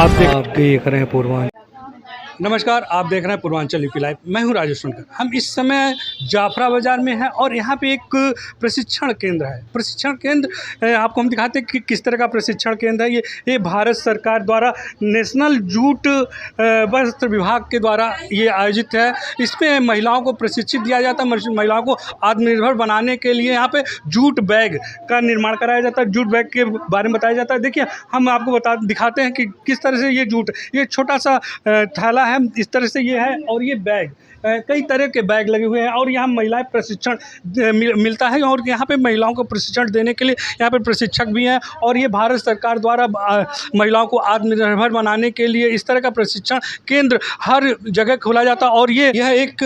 आप देख रहे हैं पूर्वांचल। नमस्कार, आप देख रहे हैं पूर्वांचल यूपी लाइव। मैं हूं राजेश सोनकर। हम इस समय जाफरा बाज़ार में हैं और यहाँ पे एक प्रशिक्षण केंद्र है। प्रशिक्षण केंद्र आपको हम दिखाते हैं कि किस तरह का प्रशिक्षण केंद्र है। ये भारत सरकार द्वारा नेशनल जूट वस्त्र विभाग के द्वारा ये आयोजित है। इसमें महिलाओं को प्रशिक्षित दिया जाता है। महिलाओं को आत्मनिर्भर बनाने के लिए यहाँ पे जूट बैग का निर्माण कराया जाता है। जूट बैग के बारे में बताया जाता है। देखिए, हम आपको दिखाते हैं कि किस तरह से ये छोटा सा थैला है, इस तरह से ये है। और ये बैग कई तरह के बैग लगे हुए हैं और यहाँ महिलाएं प्रशिक्षण मिलता है। और यहाँ पे महिलाओं को प्रशिक्षण देने के लिए यहाँ पे प्रशिक्षक भी हैं। और ये भारत सरकार द्वारा महिलाओं को आत्मनिर्भर बनाने के लिए इस तरह का प्रशिक्षण केंद्र हर जगह खोला जाता है। और यह एक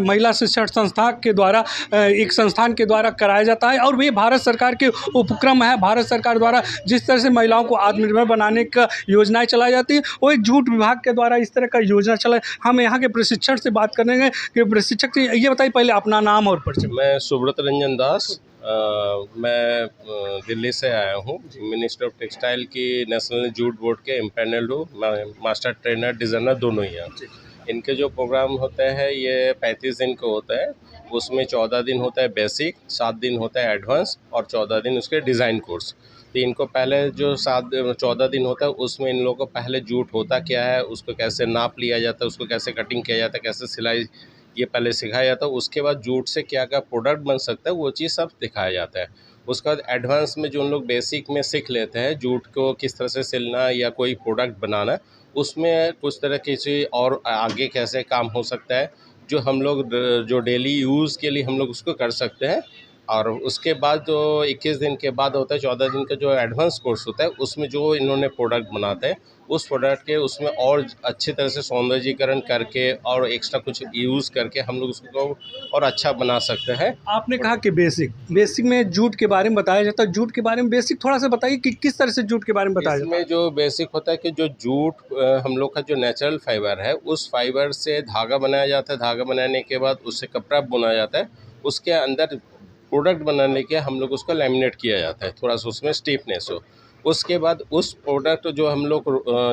महिला शिक्षण संस्था के द्वारा एक संस्थान के द्वारा कराया जाता है। और ये भारत सरकार के उपक्रम है। भारत सरकार द्वारा जिस तरह से महिलाओं को आत्मनिर्भर बनाने का योजनाएं चलाई जाती है, वो एक जूट विभाग के द्वारा इस तरह का योजना चला। हम यहाँ के प्रशिक्षण से बात करेंगे कि प्रशिक्षक ये बताइए पहले अपना नाम और परिचय। मैं सुब्रत रंजन दास, मैं दिल्ली से आया हूँ। मिनिस्ट्री ऑफ टेक्सटाइल की नेशनल जूट बोर्ड के इम्पैनल्ड हूँ। मास्टर ट्रेनर डिज़ाइनर दोनों ही हैं। इनके जो प्रोग्राम होते हैं ये 35 दिन को होता है। उसमें 14 दिन होता है बेसिक, 7 दिन होता है एडवांस और 14 दिन उसके डिज़ाइन कोर्स। तो इनको पहले जो 14 दिन होता है उसमें इन लोगों को पहले जूट होता क्या है, उसको कैसे नाप लिया जाता है, उसको कैसे कटिंग किया जाता है, कैसे सिलाई, ये पहले सिखाया जाता है। उसके बाद जूट से क्या क्या प्रोडक्ट बन सकता है वो चीज़ सब दिखाया जाता है। उसके बाद एडवांस में जो उन लोग बेसिक में सीख लेते हैं जूट को किस तरह से सिलना या कोई प्रोडक्ट बनाना, उसमें कुछ तरह की चीज़ और आगे कैसे काम हो सकता है जो हम लोग जो डेली यूज़ के लिए हम लोग उसको कर सकते हैं। और उसके बाद जो 21 दिन के बाद होता है, 14 दिन का जो एडवांस कोर्स होता है, उसमें जो इन्होंने प्रोडक्ट बनाते हैं उस प्रोडक्ट के उसमें और अच्छी तरह से सौंदर्यीकरण करके और एक्स्ट्रा कुछ यूज़ करके हम लोग उसको और अच्छा बना सकते हैं। आपने कहा कि बेसिक में जूट के बारे में बताया जाता है। जूट के बारे में बेसिक थोड़ा सा बताइए कि किस तरह से जूट के बारे में बताया जाता है। इसमें जो बेसिक होता है कि जो जूट हम लोग का जो नेचुरल फाइबर है उस फाइबर से धागा बनाया जाता है। धागा बनाने के बाद उससे कपड़ा बुना जाता है। उसके अंदर प्रोडक्ट बनाने के हम लोग उसको लैमिनेट किया जाता है, थोड़ा सा उसमें स्टिफनेस हो। उसके बाद उस प्रोडक्ट जो हम लोग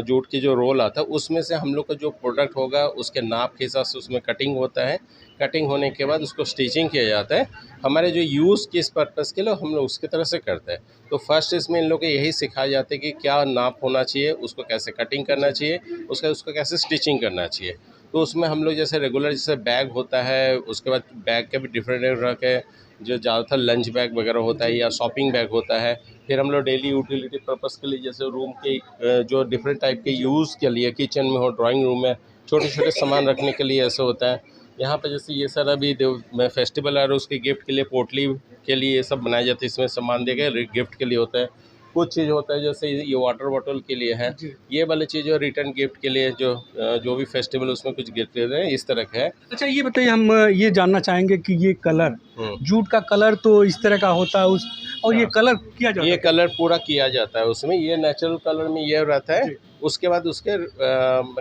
जूट की जो रोल आता है उसमें से हम लोग का जो प्रोडक्ट होगा उसके नाप के हिसाब से उसमें कटिंग होता है। कटिंग होने के बाद उसको स्टिचिंग किया जाता है। हमारे जो यूज़ किस पर्पज़ के लिए हम लोग उसकी तरह से करते हैं। तो फर्स्ट इसमें इन लोग को यही सिखाया जाता है कि क्या नाप होना चाहिए, उसको कैसे कटिंग करना चाहिए, उसको कैसे स्टिचिंग करना चाहिए। तो उसमें हम लोग जैसे रेगुलर जैसे बैग होता है, उसके बाद बैग के भी डिफरेंट रख है, जो ज़्यादातर लंच बैग वगैरह होता है या शॉपिंग बैग होता है। फिर हम लोग डेली यूटिलिटी पर्पज़ के लिए जैसे रूम के जो डिफरेंट टाइप के यूज़ के लिए किचन में हो, ड्राइंग रूम में छोटे छोटे सामान रखने के लिए ऐसे होता है। यहाँ पे जैसे ये सारा भी मैं फेस्टिवल आ रहा है उसके गिफ्ट के लिए पोटली के लिए ये सब बनाए जाते हैं। इसमें सामान देके गिफ्ट के लिए होता है। कुछ चीज़ होता है जैसे ये वाटर बॉटल के लिए है। ये वाली चीज़ रिटर्न गिफ्ट के लिए जो भी फेस्टिवल उसमें कुछ गिफ्ट दे रहे हैं इस तरह का है। अच्छा, ये बताइए, हम ये जानना चाहेंगे कि ये कलर जूट का कलर तो इस तरह का होता है और ये कलर किया जाता है। ये कलर पूरा किया जाता है उसमें, ये नेचुरल कलर में ये रहता है। उसके बाद उसके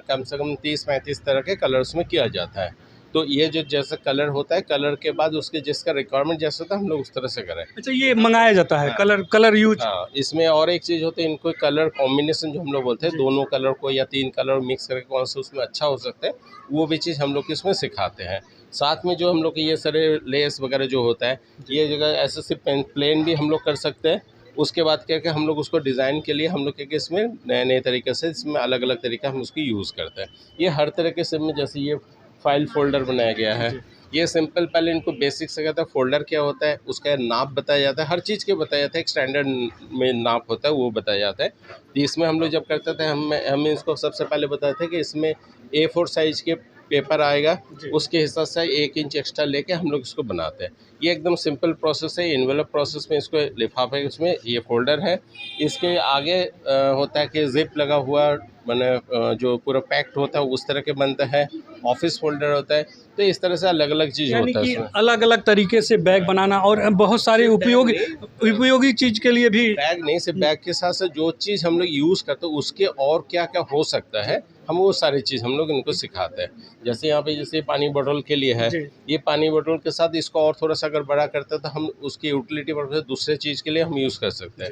कम से कम 30-35 तरह के कलर उसमें किया जाता है। तो ये जो जैसा कलर होता है, कलर के बाद उसके जिसका रिक्वायरमेंट जैसा होता है हम लोग उस तरह से करें। अच्छा, ये मंगाया जाता है। हाँ। Colour use. हाँ, इसमें और एक चीज़ होती है, इनको कलर कॉम्बिनेशन जो हम लोग बोलते हैं, दोनों कलर को या 3 कलर मिक्स करके कौन सा उसमें अच्छा हो सकता है, वो भी चीज़ हम लोग इसमें सिखाते हैं। साथ में जो हम लोग ये सारे लेस वगैरह जो होता है, ये जगह ऐसे सिर्फ प्लेन भी हम लोग कर सकते हैं। उसके बाद क्या कि हम लोग उसको डिज़ाइन के लिए हम लोग क्या इसमें नए नए तरीके से इसमें अलग अलग तरीका हम उसकी यूज़ करते हैं। ये हर तरह के सिम में जैसे ये फाइल फोल्डर बनाया गया है। ये सिंपल पहले इनको बेसिक से कहता है फोल्डर क्या होता है, उसका नाप बताया जाता है, हर चीज़ के बताया जाता है। एक स्टैंडर्ड में नाप होता है वो बताया जाता है। तो इसमें हम लोग जब करते थे हम इसको सबसे पहले बताते थे कि इसमें A4 साइज़ के पेपर आएगा, उसके हिसाब से 1 इंच एक्स्ट्रा लेके हम लोग इसको बनाते हैं। ये एकदम सिंपल प्रोसेस है। एनवेलप प्रोसेस में इसको लिफाफे उसमें ये फोल्डर है। इसके आगे होता है कि जिप लगा हुआ मैंने जो पूरा पैक्ड होता है उस तरह के बनता है। ऑफिस फोल्डर होता है। तो इस तरह से अलग अलग चीज़ होता है इसमें। अलग अलग तरीके से बैग बनाना और बहुत सारे उपयोगी चीज़ के लिए भी। बैग नहीं, सिर्फ बैग के साथ साथ जो चीज़ हम लोग यूज़ करते हैं उसके और क्या क्या हो सकता है, हम वो सारी चीज़ हम लोग इनको सिखाते हैं। जैसे यहाँ पे जैसे पानी बोतल के लिए है, ये पानी बोतल के साथ इसको और थोड़ा सा अगर बड़ा करते हैं तो हम उसकी यूटिलिटी पर दूसरे चीज़ के लिए हम यूज़ कर सकते हैं।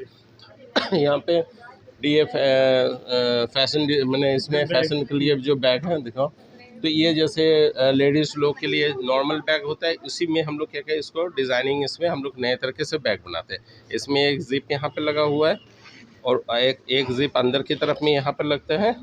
यहाँ पे ये फैशन मैंने इसमें फैशन के लिए जो बैग है दिखाओ, तो ये जैसे लेडीज़ लोग के लिए नॉर्मल बैग होता है, उसी में हम लोग क्या कहते हैं इसको डिज़ाइनिंग, इसमें हम लोग नए तरीके से बैग बनाते हैं। इसमें एक ज़िप यहाँ पे लगा हुआ है और एक ज़िप अंदर की तरफ में यहाँ पर लगता है,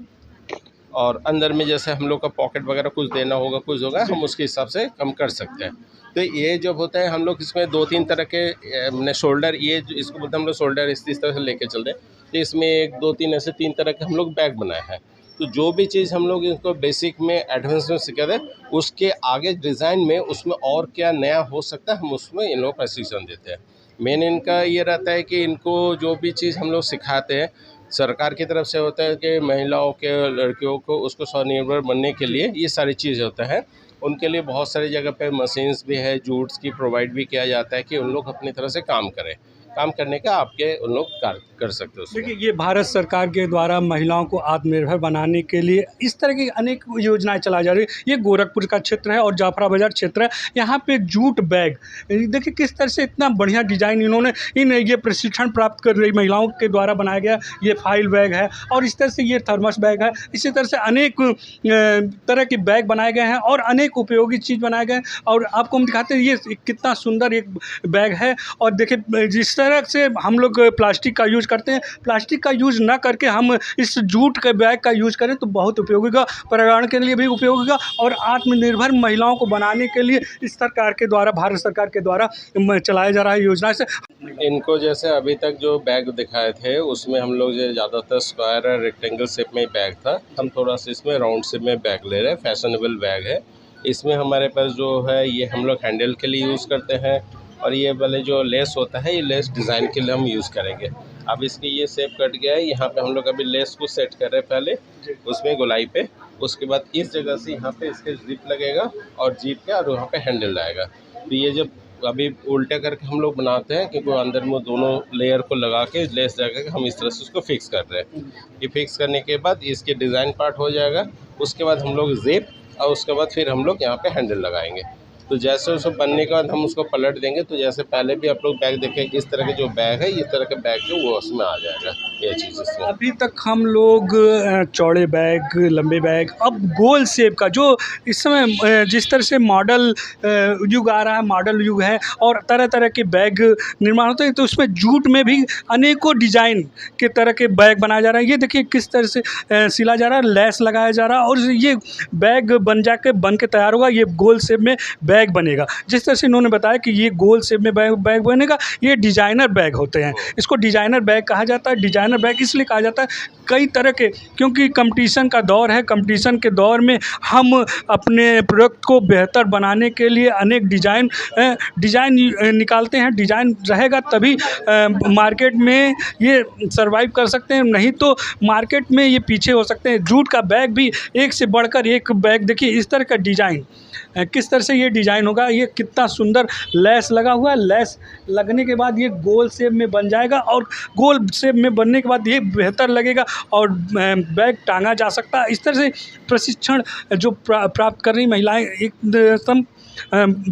और अंदर में जैसे हम लोग का पॉकेट वगैरह कुछ देना होगा कुछ होगा, हम उसके हिसाब से कम कर सकते हैं। तो ये जब होता है हम लोग इसमें 2-3 तरह के मैंने शोल्डर, ये इसको बोलते हैं हम लोग शोल्डर, इस तरह से लेके चलते हैं। तो इसमें 1-2-3 ऐसे 3 तरह के हम लोग बैग बनाए हैं। तो जो भी चीज़ हम लोग इनको बेसिक में एडवांस में सिखाते हैं, उसके आगे डिज़ाइन में उसमें और क्या नया हो सकता है, हम उसमें इन लोग प्रशिक्षण देते हैं। मेन इनका ये रहता है कि इनको जो भी चीज़ हम लोग सिखाते हैं, सरकार की तरफ से होता है कि महिलाओं के, लड़कियों को उसको स्वनिर्भर बनने के लिए ये सारी चीज़ होता है। उनके लिए बहुत सारी जगह पे मशीन्स भी है, जूट्स की प्रोवाइड भी किया जाता है कि उन लोग अपनी तरह से काम करें। काम करने का आपके उन लोग कार्य कर सकते हो उसमें। देखिए, ये भारत सरकार के द्वारा महिलाओं को आत्मनिर्भर बनाने के लिए इस तरह की अनेक योजनाएं चलाई जा रही है। ये गोरखपुर का क्षेत्र है और जाफरा बाज़ार क्षेत्र है। यहाँ पे जूट बैग, देखिए किस तरह से इतना बढ़िया डिज़ाइन इन्होंने ये प्रशिक्षण प्राप्त कर रही महिलाओं के द्वारा बनाया गया। ये फाइल बैग है और इस तरह से ये थर्मस बैग है। इसी तरह से अनेक तरह के बैग बनाए गए हैं और अनेक उपयोगी चीज़ बनाए गए हैं। और आपको हम दिखाते हैं ये कितना सुंदर एक बैग है। और देखिए जिस तरह से हम लोग प्लास्टिक का यूज़ करते हैं, प्लास्टिक का यूज़ ना करके हम इस जूट के बैग का यूज़ करें तो बहुत उपयोगी होगा, पर्यावरण के लिए भी उपयोगी होगा और आत्मनिर्भर महिलाओं को बनाने के लिए इस सरकार के द्वारा, भारत सरकार के द्वारा चलाया जा रहा है योजना से। इनको जैसे अभी तक जो बैग दिखाए थे उसमें हम लोग जो ज़्यादातर स्क्वायर और रेक्टेंगल शेप में बैग था, हम थोड़ा सा इसमें राउंड शेप में बैग ले रहे हैं। फैशनेबल बैग है। इसमें हमारे पास जो है ये हम लोग हैंडल के लिए यूज़ करते हैं, और ये वाले जो लेस होता है ये लेस डिज़ाइन के लिए हम यूज़ करेंगे। अब इसकी ये शेप कट गया है, यहाँ पे हम लोग अभी लेस को सेट कर रहे हैं पहले उसमें गोलाई पे। उसके बाद इस जगह से यहाँ पे इसके जिप लगेगा और जिप के और वहाँ पे हैंडल आएगा। तो ये जब अभी उल्टे करके हम लोग बनाते हैं क्योंकि अंदर में दोनों लेयर को लगा के लेस लगा के हम इस तरह से उसको फिक्स कर रहे हैं। ये फिक्स करने के बाद इसके डिज़ाइन पार्ट हो जाएगा। उसके बाद हम लोग जिप और उसके बाद फिर हम लोग यहाँ पे हैंडल लगाएंगे। तो जैसे उसको बनने के बाद हम उसको पलट देंगे, तो जैसे पहले भी आप लोग बैग देखें इस तरह के जो बैग है, इस तरह के बैग है वो उसमें आ जाएगा ये चीज़ इसमें। अभी तक हम लोग चौड़े बैग, लंबे बैग, अब गोल शेप का जो इस समय जिस तरह से मॉडल युग आ रहा है, मॉडल युग है और तरह तरह के बैग निर्माण होते हैं, तो उसमें जूट में भी अनेकों डिज़ाइन के तरह के बैग बनाया जा रहा है। ये देखिए किस तरह से सिला जा रहा है, लैस लगाया जा रहा है और ये बैग बन के तैयार होगा। ये गोल शेप में बैग बनेगा। जिस तरह से इन्होंने बताया कि ये गोल शेप में बैग बनेगा, ये डिज़ाइनर बैग होते हैं। इसको डिज़ाइनर बैग कहा जाता है। डिज़ाइनर बैग इसलिए कहा जाता है कई तरह के, क्योंकि कंपटीशन का दौर है। कंपटीशन के दौर में हम अपने प्रोडक्ट को बेहतर बनाने के लिए अनेक डिज़ाइन निकालते हैं। डिज़ाइन रहेगा तभी मार्केट में ये सर्वाइव कर सकते हैं, नहीं तो मार्केट में ये पीछे हो सकते हैं। जूट का बैग भी एक से बढ़कर एक बैग, देखिए इस तरह का डिज़ाइन, किस तरह से ये डिज़ाइन होगा। ये कितना सुंदर लैस लगा हुआ है। लैस लगने के बाद ये गोल शेप में बन जाएगा और गोल शेप में बनने के बाद ये बेहतर लगेगा और बैग टांगा जा सकता है। इस तरह से प्रशिक्षण जो प्राप्त कर रही महिलाएं एकदम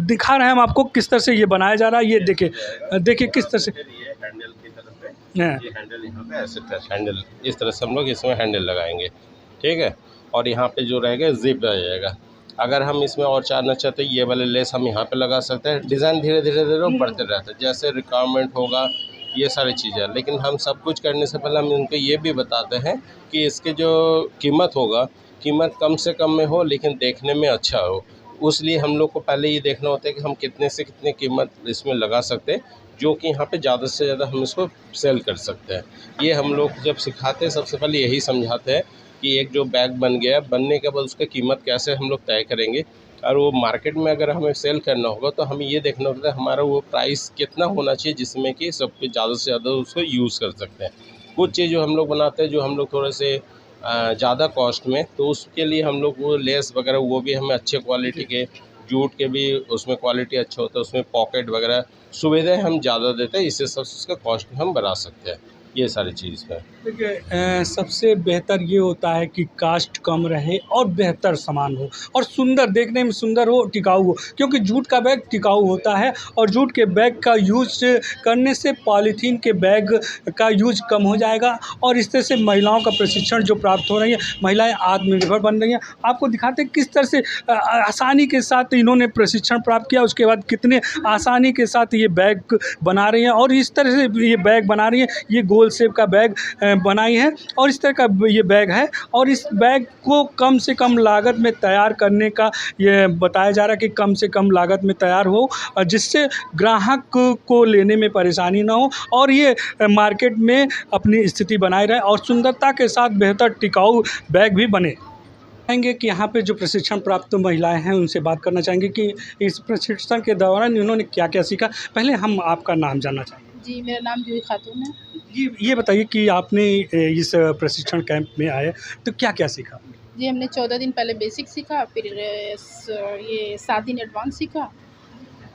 दिखा रहे हैं हम आपको किस तरह से ये बनाया जा रहा है। ये देखिए किस तरह से ये हैंडल की तरफ है, ये हैंडल यहाँ पे ऐसे हैंडल इस तरह से हम लोग इसमें हैंडल लगाएंगे, ठीक है। और यहाँ पे जो रहेगा जिप आ जाएगा। अगर हम इसमें और चाहना चाहते हैं ये वाले लेस हम यहाँ पे लगा सकते हैं। डिज़ाइन धीरे धीरे बढ़ते रहते हैं जैसे रिक्वायरमेंट होगा, ये सारी चीज़ें। लेकिन हम सब कुछ करने से पहले हम इनको ये भी बताते हैं कि इसकी जो कीमत होगा, कीमत कम से कम में हो लेकिन देखने में अच्छा हो। उसलिए हम लोग को पहले ये देखना होता है कि हम कितने से कितने कीमत इसमें लगा सकते हैं, जो कि यहाँ पे ज़्यादा से ज़्यादा हम इसको सेल कर सकते हैं। ये हम लोग जब सिखाते हैं सबसे पहले यही समझाते हैं कि एक जो बैग बन गया, बनने के बाद उसकी कीमत कैसे हम लोग तय करेंगे, और वो मार्केट में अगर हमें सेल करना होगा तो हमें ये देखना होता है हमारा वो प्राइस कितना होना चाहिए जिसमें कि सब कुछ ज़्यादा से ज़्यादा उसको यूज़ कर सकते हैं। कुछ चीज़ जो हम लोग बनाते हैं जो हम लोग थोड़े से ज़्यादा कॉस्ट में, तो उसके लिए हम लोग वो लेस वगैरह वो भी हमें अच्छे क्वालिटी के जूट के भी उसमें क्वालिटी अच्छा होता है, उसमें पॉकेट वगैरह सुविधाएं हम ज़्यादा देते हैं, इससे सब उसका कॉस्ट हम बढ़ा सकते हैं। ये सारी चीज़ है। देखिए सबसे बेहतर ये होता है कि कास्ट कम रहे और बेहतर सामान हो और सुंदर, देखने में सुंदर हो, टिकाऊ हो, क्योंकि जूट का बैग टिकाऊ होता है और जूट के बैग का यूज़ करने से पॉलीथीन के बैग का यूज़ कम हो जाएगा और इस तरह से महिलाओं का प्रशिक्षण जो प्राप्त हो रही है, महिलाएं आत्मनिर्भर बन रही हैं। आपको दिखाते हैं किस तरह से आसानी के साथ इन्होंने प्रशिक्षण प्राप्त किया, उसके बाद कितने आसानी के साथ ये बैग बना रही हैं और इस तरह से ये बैग बना रही हैं। ये गोल शेप का बैग बनाई है और इस तरह का ये बैग है और इस बैग को कम से कम लागत में तैयार करने का ये बताया जा रहा है कि कम से कम लागत में तैयार हो, जिससे ग्राहक को लेने में परेशानी ना हो और ये मार्केट में अपनी स्थिति बनाए रहे और सुंदरता के साथ बेहतर टिकाऊ बैग भी बने। चाहेंगे कि यहाँ पे जो प्रशिक्षण प्राप्त महिलाएं हैं उनसे बात करना चाहेंगे कि इस प्रशिक्षण के दौरान इन्होंने क्या क्या सीखा। पहले हम आपका नाम जानना चाहेंगे। जी, मेरा नाम जूही खातून है। ये बताइए कि आपने इस प्रशिक्षण कैंप में आए तो क्या क्या सीखा? जी, हमने 14 दिन पहले बेसिक सीखा, फिर ये 7 दिन एडवांस सीखा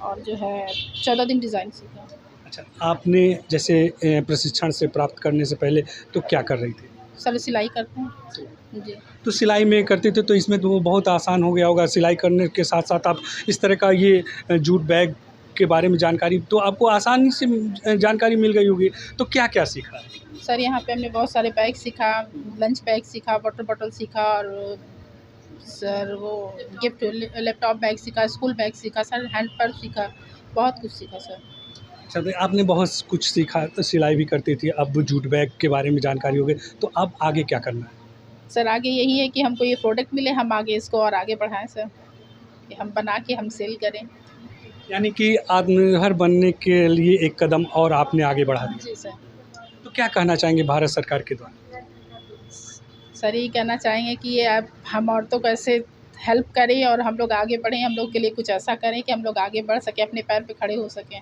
और जो है 14 दिन डिज़ाइन सीखा। अच्छा, आपने जैसे प्रशिक्षण से प्राप्त करने से पहले तो क्या कर रही थी? सर सिलाई करते हैं। जी। तो सिलाई में करती थी तो इसमें तो वो बहुत आसान हो गया होगा। सिलाई करने के साथ साथ आप इस तरह का ये जूट बैग के बारे में जानकारी तो आपको आसानी से जानकारी मिल गई होगी। तो क्या क्या सीखा? सर यहाँ पे हमने बहुत सारे बैग सीखा, लंच बैग सीखा, वाटर बॉटल सीखा और सर वो गिफ्ट लैपटॉप बैग सीखा, स्कूल बैग सीखा, सर हैंड पर्स सीखा, बहुत कुछ सीखा सर। अच्छा, तो आपने बहुत कुछ सीखा, तो सिलाई भी करती थी, अब जूट बैग के बारे में जानकारी हो गई, तो अब आगे क्या करना है? सर आगे यही है कि हमको ये प्रोडक्ट मिले, हम आगे इसको और आगे बढ़ाएँ सर, कि हम बना के हम सेल करें। यानी कि आत्मनिर्भर बनने के लिए एक कदम और आपने आगे बढ़ा दिया। जी सर। तो क्या कहना चाहेंगे भारत सरकार के द्वारा? सर यही कहना चाहेंगे कि ये आप हम औरतों को ऐसे हेल्प करें और हम लोग आगे बढ़ें, हम लोग के लिए कुछ ऐसा करें कि हम लोग आगे बढ़ सकें, अपने पैर पे खड़े हो सकें।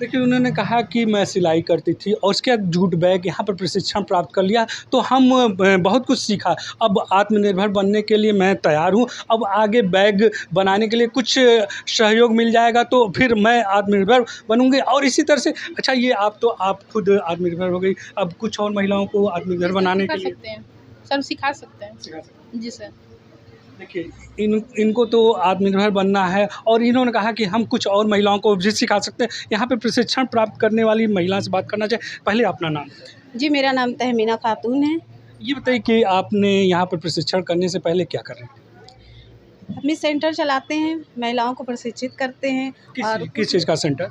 देखिए, उन्होंने कहा कि मैं सिलाई करती थी और उसके बाद जूट बैग यहाँ पर प्रशिक्षण प्राप्त कर लिया, तो हम बहुत कुछ सीखा। अब आत्मनिर्भर बनने के लिए मैं तैयार हूँ। अब आगे बैग बनाने के लिए कुछ सहयोग मिल जाएगा तो फिर मैं आत्मनिर्भर बनूँगी और इसी तरह से अच्छा ये आप खुद आत्मनिर्भर हो गई, अब कुछ और महिलाओं को आत्मनिर्भर बनाने के लिए सकते हैं सर, सिखा सकते हैं। सिखा सकते हैं। जी सर। देखिए, इनको तो आत्मनिर्भर बनना है और इन्होंने कहा कि हम कुछ और महिलाओं को भी सिखा सकते हैं। यहाँ पे प्रशिक्षण प्राप्त करने वाली महिला से बात करना चाहिए। पहले अपना नाम। जी, मेरा नाम तहमीना खातून है। ये बताइए कि आपने यहाँ पर प्रशिक्षण करने से पहले क्या कर रहे थे? अपनी सेंटर चलाते हैं, महिलाओं को प्रशिक्षित करते हैं और किस चीज़ का सेंटर?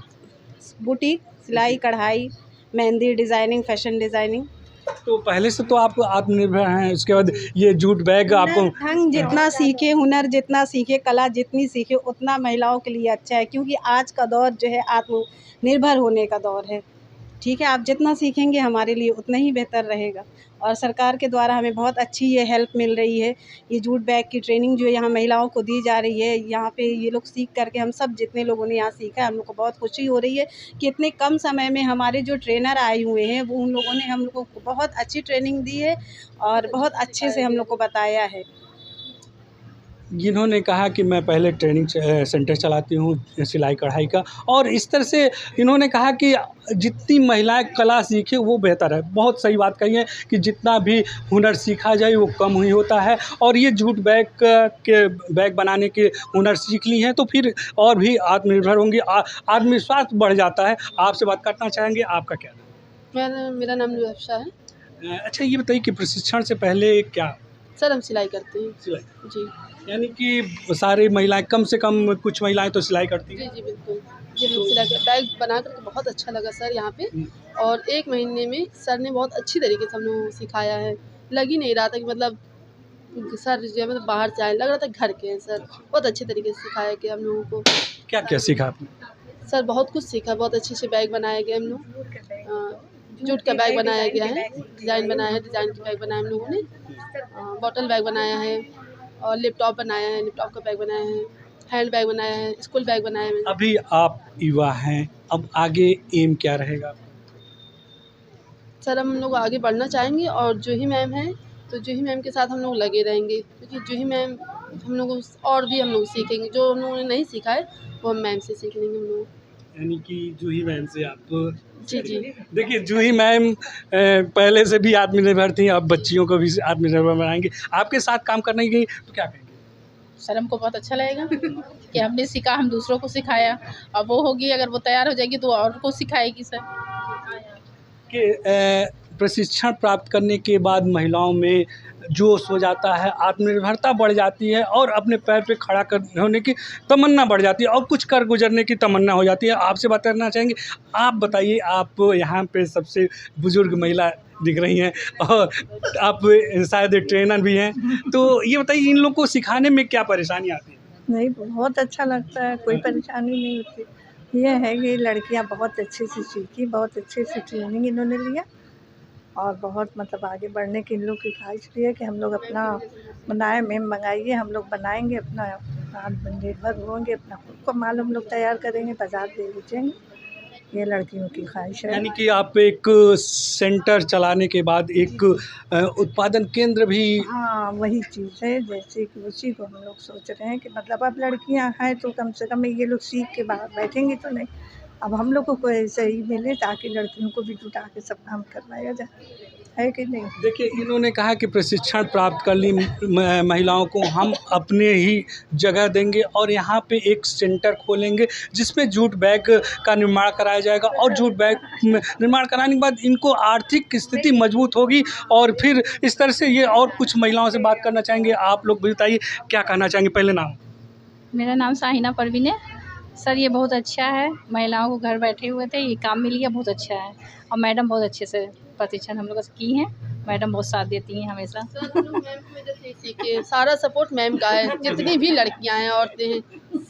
बुटीक, सिलाई, कढ़ाई, मेहंदी डिज़ाइनिंग, फैशन डिज़ाइनिंग। तो पहले से तो आप आत्मनिर्भर हैं, उसके बाद ये जूट बैग आपको ढंग जितना सीखे, हुनर जितना सीखे, कला जितनी सीखे उतना महिलाओं के लिए अच्छा है, क्योंकि आज का दौर जो है आत्मनिर्भर होने का दौर है। ठीक है, आप जितना सीखेंगे हमारे लिए उतना ही बेहतर रहेगा और सरकार के द्वारा हमें बहुत अच्छी ये हेल्प मिल रही है। ये जूट बैग की ट्रेनिंग जो यहाँ महिलाओं को दी जा रही है, यहाँ पे ये लोग सीख करके हम सब जितने लोगों ने यहाँ सीखा है, हम लोग को बहुत खुशी हो रही है कि इतने कम समय में हमारे जो ट्रेनर आए हुए हैं वो उन लोगों ने हम लोगों को बहुत अच्छी ट्रेनिंग दी है और बहुत अच्छे से हम लोग को बताया है। जिन्होंने कहा कि मैं पहले ट्रेनिंग सेंटर चलाती हूँ सिलाई कढ़ाई का और इस तरह से इन्होंने कहा कि जितनी महिलाएं कला सीखें वो बेहतर है। बहुत सही बात कही है कि जितना भी हुनर सीखा जाए वो कम ही होता है और ये जूट बैग बनाने के हुनर सीख ली हैं तो फिर और भी आत्मनिर्भर होंगी, आत्मविश्वास बढ़ जाता है। आपसे बात करना चाहेंगे, आपका क्या नाम? मेरा नाम रुहफ्शा है। अच्छा, ये बताइए कि प्रशिक्षण से पहले क्या सर हम सिलाई करते हैं। सिलाई, जी यानी कि सारी महिलाएं कम से कम कुछ महिलाएं तो सिलाई करती हैं? जी बिल्कुल। जी हम सिलाई कर बैग बना कर बहुत अच्छा लगा सर यहाँ पे और 1 महीने में सर ने बहुत अच्छी तरीके से हम लोगों को सिखाया है। लग ही नहीं रहा था कि मतलब सर जो है मतलब बाहर से आए, लग रहा था घर के हैं सर। बहुत अच्छे तरीके से सिखाया गया हम लोगों को। क्या क्या सीखा आपने? सर बहुत कुछ सीखा, बहुत अच्छे बैग बनाए गए हम लोग। जूट का बैग बनाया गया है, डिज़ाइन बनाया है, डिज़ाइन के बैग बनाए हम लोगों ने। बॉटल बैग बनाया है और लैपटॉप बनाया है, लैपटॉप का बैग बनाया है, हैंड बैग बनाया है, स्कूल बैग बनाया है। अभी आप युवा हैं, अब आगे एम क्या रहेगा? सर हम लोग आगे बढ़ना चाहेंगे और जूही मैम हैं तो जूही मैम के साथ हम लोग लगे रहेंगे, क्योंकि जूही मैम हम लोग और भी हम लोग सीखेंगे, जो हम लोगों ने नहीं सीखा है वो हम मैम से सीख लेंगे हम लोग। यानी कि जूही मैम से आप जी जी। देखिए जूही मैम पहले से भी आत्मनिर्भर थी, अब बच्चियों को भी आत्मनिर्भर बनाएंगे। आपके साथ काम करने की तो क्या कहेंगे? सर हमको बहुत अच्छा लगेगा कि हमने सीखा, हम दूसरों को सिखाया। अब वो होगी, अगर वो तैयार हो जाएगी तो और को सिखाएगी सर। कि प्रशिक्षण प्राप्त करने के बाद महिलाओं में जोश हो जाता है, आत्मनिर्भरता बढ़ जाती है और अपने पैर पे खड़ा कर होने की तमन्ना बढ़ जाती है और कुछ कर गुजरने की तमन्ना हो जाती है। आपसे बात करना चाहेंगे, आप बताइए, आप यहाँ पे सबसे बुजुर्ग महिला दिख रही हैं और आप शायद ट्रेनर भी हैं, तो ये बताइए इन लोगों को सिखाने में क्या परेशानी आती है? नहीं, बहुत अच्छा लगता है, कोई परेशानी नहीं होती। ये है कि लड़कियां बहुत अच्छे से सीखी, बहुत अच्छे से ट्रेनिंग इन्होंने लिया और बहुत मतलब आगे बढ़ने की इन लोग की ख्वाहिश भी है कि हम लोग अपना बनाए, मैम मंगाइए, हम लोग बनाएंगे, अपना आत्मनिर्भर होंगे, अपना खुद को माल हम लोग तैयार करेंगे, बाजार दे बेचेंगे। ये लड़कियों की ख्वाहिश है। यानी कि आप एक सेंटर चलाने के बाद एक उत्पादन केंद्र भी। हाँ, वही चीज़ है, जैसे कि उसी को हम लोग सोच रहे हैं कि मतलब अब लड़कियां हैं तो कम से कम ये लोग सीख के बाहर बैठेंगी तो नहीं। अब हम लोगों को ऐसे ही मिले ताकि लड़कियों को भी जुटा के सब काम करवाया जाए, है कि नहीं? देखिए इन्होंने कहा कि प्रशिक्षण प्राप्त कर ली महिलाओं को हम अपने ही जगह देंगे और यहाँ पे एक सेंटर खोलेंगे जिसमें जूट बैग का निर्माण कराया जाएगा और जूट बैग निर्माण कराने के बाद इनको आर्थिक स्थिति मजबूत होगी और फिर इस तरह से ये और कुछ महिलाओं से बात करना चाहेंगे। आप लोग भी बताइए क्या कहना चाहेंगे। पहले नाम। मेरा नाम शाहिना परवीन है। सर ये बहुत अच्छा है, महिलाओं को घर बैठे हुए थे ये काम मिल गया, बहुत अच्छा है और मैडम बहुत अच्छे से प्रशिक्षण हम लोग की हैं, मैडम बहुत साथ देती हैं हमेशा। सीखे सारा सपोर्ट मैम का है, जितनी भी लड़कियां हैं, औरतें हैं,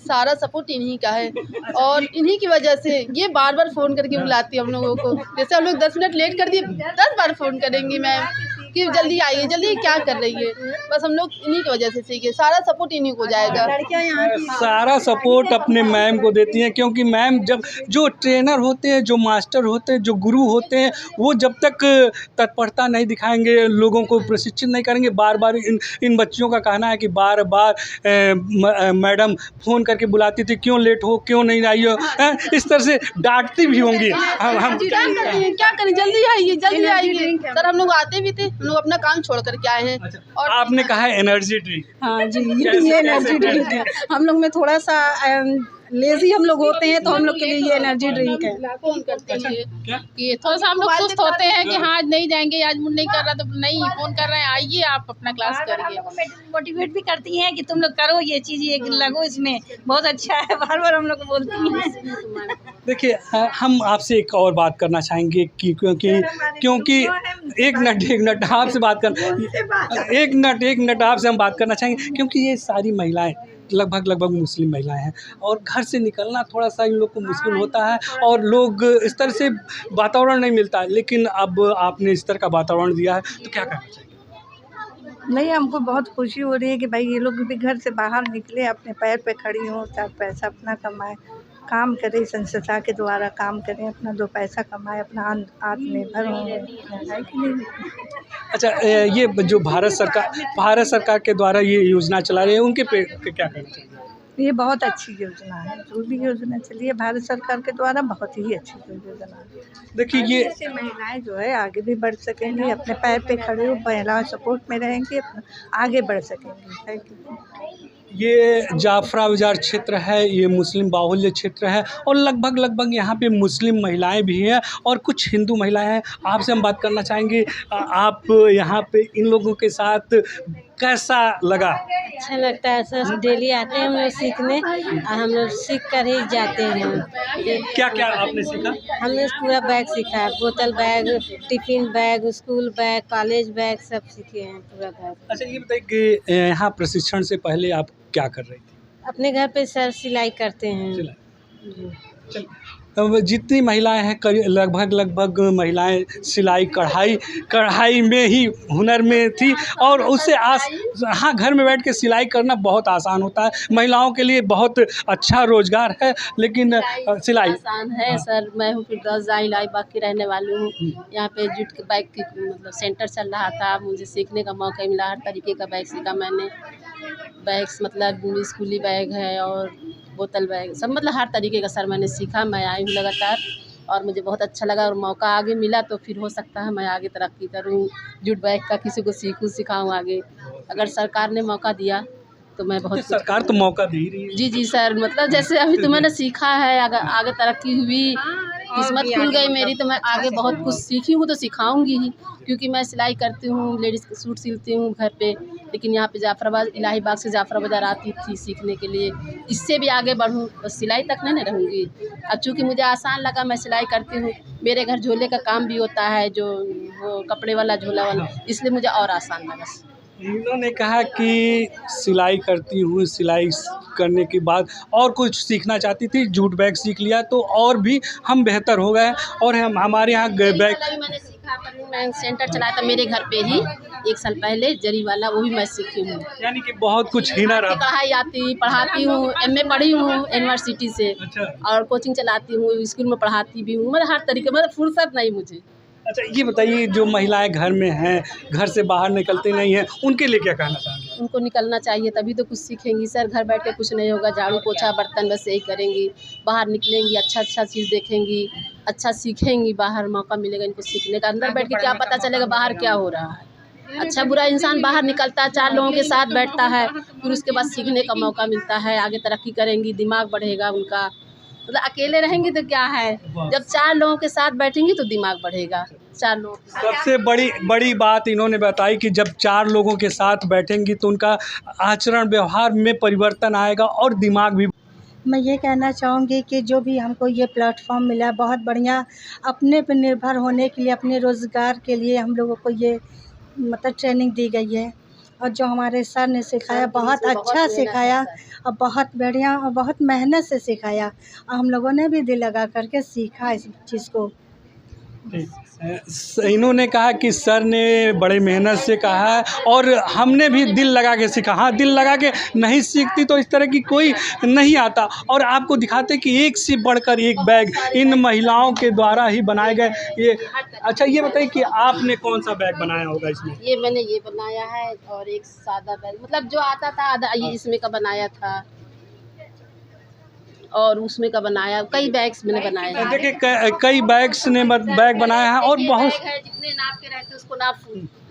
सारा सपोर्ट इन्हीं का है और इन्हीं की वजह से ये बार बार फ़ोन करके बुलाती है हम लोगों को। जैसे हम लोग 10 मिनट लेट कर दिए, 10 बार फ़ोन करेंगी मैम कि जल्दी आइए, जल्दी, क्या कर रही है। बस हम लोग इन्हीं की वजह से सीखे, सारा सपोर्ट इन्हीं को जाएगा। लड़कियां यहाँ की सारा सपोर्ट अपने मैम को देती हैं क्योंकि मैम जब जो ट्रेनर होते हैं, जो मास्टर होते हैं, जो गुरु होते हैं, वो जब तक तत्परता नहीं दिखाएंगे, लोगों को प्रशिक्षित नहीं करेंगे, बार बार इन बच्चियों का कहना है कि बार बार मैडम फ़ोन करके बुलाती थी, क्यों लेट हो, क्यों नहीं आई हो, इस तरह से डांटती भी होंगी। हम क्या करें, जल्दी आइए, जल्दी आइए। सर हम लोग आते भी थे, हम लोग अपना काम छोड़ करके आए हैं। और आपने कहा है एनर्जी ड्रिंक। हाँ जी, ये एनर्जी ड्रिंक है। हम लोग में थोड़ा सा लेज़ी हम लोग होते हैं तो हम लोग के लिए ये एनर्जी ड्रिंक है। फ़ोन करते हैं कि थोड़ा सा हम लोग सुस्त होते हैं कि हाँ आज नहीं जाएंगे, आज मूड नहीं कर रहा, तो नहीं फ़ोन कर रहे हैं, आइए आप अपना क्लास करिए। मोटिवेट भी करती हैं कि तुम लोग करो ये चीज़, ये लगो इसमें, बहुत अच्छा है, बार बार हम लोग को बोलती हैं। देखिए हम आपसे एक और बात करना चाहेंगे कि क्योंकि एक मिनट आपसे बात कर एक मिनट आपसे हम बात करना चाहेंगे क्योंकि ये सारी महिलाएं लगभग मुस्लिम महिलाएं हैं और घर से निकलना थोड़ा सा इन लोग को मुश्किल होता है और लोग इस तरह से वातावरण नहीं मिलता है, लेकिन अब आपने इस तरह का वातावरण दिया है तो क्या कहना चाहिए? नहीं, हमको बहुत खुशी हो रही है कि भाई ये लोग भी घर से बाहर निकले, अपने पैर पे खड़ी हों, 4 पैसा अपना कमाए, काम करें, संस्था के द्वारा काम करें, अपना 2 पैसा कमाए, अपना आत्मनिर्भर हों, है कि नहीं? अच्छा, ये जो भारत सरकार के द्वारा ये योजना चला रही है उनके पे क्या कहना चाहिए? ये बहुत अच्छी योजना है, जो भी योजना चली है भारत सरकार के द्वारा, बहुत ही अच्छी योजना है। देखिए ये ऐसे महिलाएं जो है आगे भी बढ़ सकेंगी, अपने पैर पे खड़े हो, महिला सपोर्ट में रहेंगी, अपना आगे बढ़ सकेंगी, है कि नहीं? ये जाफरा बाज़ार क्षेत्र है, ये मुस्लिम बाहुल्य क्षेत्र है और लगभग यहाँ पे मुस्लिम महिलाएं भी हैं और कुछ हिंदू महिलाएं हैं। आपसे हम बात करना चाहेंगे, आप यहाँ पे इन लोगों के साथ कैसा लगा? अच्छा लगता है सर, डेली आते हैं हम लोग सीखने और हम लोग सीख कर ही जाते हैं। क्या क्या आपने सीखा? हमने पूरा बैग सीखा है, बोतल bag, tiffin bag, school bag, college bag, सब सीखे हैं पूरा बैग। अच्छा ये बताइए कि यहाँ प्रशिक्षण से पहले आप क्या कर रही थी? अपने घर पे सर सिलाई करते हैं। चलिए, अब जितनी महिलाएं हैं लगभग महिलाएं सिलाई कढ़ाई में ही हुनर में थी और उससे हाँ घर में बैठ के सिलाई करना बहुत आसान होता है, महिलाओं के लिए बहुत अच्छा रोजगार है, लेकिन सिलाई आसान है। सर मैं हूँ फिरदौस इलाहाबाद की रहने वाली हूँ। यहाँ पे जूट के बैग की मतलब सेंटर चल रहा था, मुझे सीखने का मौका मिला, हर तरीके का बैग सीखा मैंने। बैग्स मतलब स्कूली बैग है और बोतल बैग सब, मतलब हर तरीके का सर मैंने सीखा। मैं आई हूँ लगातार और मुझे बहुत अच्छा लगा और मौका आगे मिला तो फिर हो सकता है मैं आगे तरक्की करूँ, जूट बैग का किसी को सीखूँ सिखाऊँ आगे। अगर सरकार ने मौका दिया तो मैं बहुत कुछ सरकार तो मौका दे ही रही है। जी, जी सर, मतलब जैसे अभी तो मैंने सीखा है, अगर आगे तरक्की हुई, किस्मत खुल गई मेरी तो मैं आगे बहुत कुछ सीखी हूँ तो सिखाऊंगी ही, क्योंकि मैं सिलाई करती हूँ, लेडीज़ के सूट सिलती हूँ घर पे। लेकिन यहाँ पे जाफराबाद, इलाहाबाद से जाफरा बाज़ार आती थी सीखने के लिए, इससे भी आगे बढ़ूँ तो सिलाई तक नहीं ना रहूँगी। अब चूँकि मुझे आसान लगा, मैं सिलाई करती हूँ, मेरे घर झोले का काम भी होता है, जो वो कपड़े वाला झोला वाला, इसलिए मुझे और आसान लगा। इन्होंने कहा कि सिलाई करती हूँ, सिलाई करने के बाद और कुछ सीखना चाहती थी, जूट बैग सीख लिया तो और भी हम बेहतर हो गए और हम हमारे यहाँ बैग मैंने सीखा, पर मैं सेंटर चलाया था मेरे घर पे ही 1 साल पहले, जरी वाला, वो भी मैं सीखी हूँ। यानी कि बहुत कुछ हिनर है। कढ़ाई आती, पढ़ाती हूँ, MA पढ़ी हूँ यूनिवर्सिटी से। अच्छा। और कोचिंग चलाती हूँ, स्कूल में पढ़ाती भी हूँ, मतलब हर तरीके, मतलब फुर्सत नहीं मुझे। अच्छा, ये बताइए, जो महिलाएं घर में हैं, घर से बाहर निकलती नहीं हैं, उनके लिए क्या कहना चाहेंगे? उनको निकलना चाहिए, तभी तो कुछ सीखेंगी सर, घर बैठ के कुछ नहीं होगा, झाड़ू पोछा बर्तन बस यही करेंगी। बाहर निकलेंगी, अच्छा चीज़ देखेंगी, अच्छा सीखेंगी, बाहर मौका मिलेगा इनको सीखने का। अंदर बैठ के क्या पता चलेगा बाहर क्या हो रहा है। अच्छा बुरा इंसान बाहर निकलता है, 4 लोगों के साथ बैठता है, फिर उसके बाद सीखने का मौका मिलता है, आगे तरक्की करेंगी, दिमाग बढ़ेगा उनका। मतलब अकेले रहेंगे तो क्या है, जब 4 लोगों के साथ बैठेंगी तो दिमाग बढ़ेगा। 4 लोग, सबसे बड़ी बात इन्होंने बताई कि जब 4 लोगों के साथ बैठेंगी तो उनका आचरण व्यवहार में परिवर्तन आएगा और दिमाग भी। मैं ये कहना चाहूँगी कि जो भी हमको ये प्लेटफॉर्म मिला बहुत बढ़िया, अपने पे निर्भर होने के लिए, अपने रोज़गार के लिए हम लोगों को ये मतलब ट्रेनिंग दी गई है। और जो हमारे सर ने सिखाया बहुत अच्छा सिखाया और बहुत बढ़िया और बहुत मेहनत से सिखाया, और हम लोगों ने भी दिल लगा करके सीखा इस चीज़ को। इन्होंने कहा कि सर ने बड़े मेहनत से कहा है और हमने भी दिल लगा के सीखा। हाँ, दिल लगा के नहीं सीखती तो इस तरह की कोई नहीं आता। और आपको दिखाते कि एक से बढ़कर एक बैग इन महिलाओं के द्वारा ही बनाए गए। ये अच्छा, ये बताइए कि आपने कौन सा बैग बनाया होगा इसमें? ये मैंने ये बनाया है और एक सादा बैग, मतलब जो आता था आधा ये इसमें का बनाया था और उसमें का बनाया, कई बैग्स मैंने बनाए हैं। देखिए, कई बैग्स ने बैग बनाया है और बहुत है, जितने नाप के रहते हैं उसको नाप,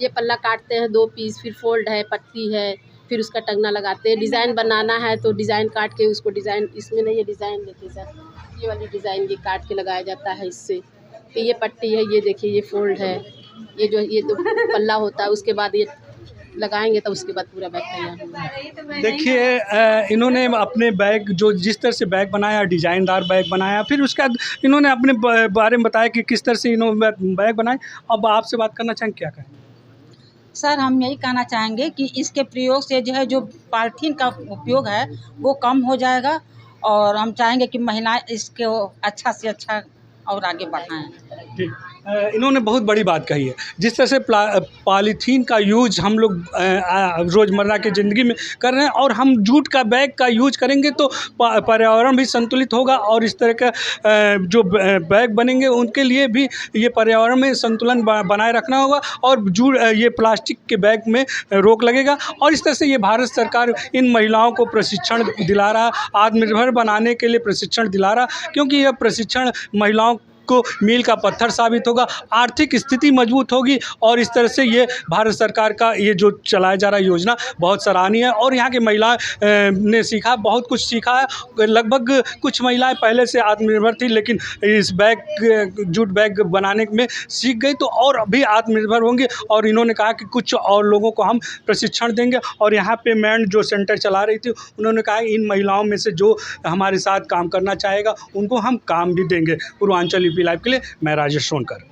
ये पल्ला काटते हैं 2 पीस, फिर फोल्ड है, पट्टी है, फिर उसका टंगना लगाते हैं। डिज़ाइन बनाना है तो डिज़ाइन काट के उसको, डिज़ाइन इसमें नहीं, ये डिज़ाइन देखिए सर, ये वाली डिज़ाइन ये काट के लगाया जाता है इससे। फिर ये पट्टी है, ये देखिए ये फोल्ड है, ये तो पल्ला होता है, उसके बाद ये लगाएंगे तो उसके बाद पूरा बैग तैयार होगा। देखिए, इन्होंने अपने बैग जो जिस तरह से बैग बनाया, डिज़ाइनदार बैग बनाया, फिर उसके बाद इन्होंने अपने बारे में बताया कि किस तरह से इन्होंने बैग बनाए। अब आपसे बात करना चाहेंगे, क्या कहें? सर, हम यही कहना चाहेंगे कि इसके प्रयोग से जो है, जो पॉलीथीन का उपयोग है वो कम हो जाएगा और हम चाहेंगे कि महिलाएं इसको अच्छा से अच्छा और आगे बढ़ाएं। ठीक, इन्होंने बहुत बड़ी बात कही है। जिस तरह से पॉलीथीन का यूज हम लोग रोज़मर्रा की ज़िंदगी में कर रहे हैं और हम जूट का बैग का यूज करेंगे तो पर्यावरण भी संतुलित होगा और इस तरह का जो बैग बनेंगे उनके लिए भी ये पर्यावरण में संतुलन बनाए रखना होगा और ये प्लास्टिक के बैग में रोक लगेगा। और इस तरह से ये भारत सरकार इन महिलाओं को प्रशिक्षण दिला रहा, आत्मनिर्भर बनाने के लिए प्रशिक्षण दिला रहा, क्योंकि यह प्रशिक्षण महिलाओं को मील का पत्थर साबित होगा, आर्थिक स्थिति मजबूत होगी और इस तरह से ये भारत सरकार का ये जो चलाया जा रहा योजना बहुत सराहनीय है। और यहाँ की महिलाएं ने सीखा, बहुत कुछ सीखा है। लगभग कुछ महिलाएं पहले से आत्मनिर्भर थी, लेकिन इस जूट बैग बनाने में सीख गई तो और भी आत्मनिर्भर होंगे। और इन्होंने कहा कि कुछ और लोगों को हम प्रशिक्षण देंगे। और यहाँ पे मैन जो सेंटर चला रही थी उन्होंने कहा इन महिलाओं में से जो हमारे साथ काम करना चाहेगा उनको हम काम भी देंगे। पूर्वांचल यूपी लाइव के लिए मैं राजेश सोनकर।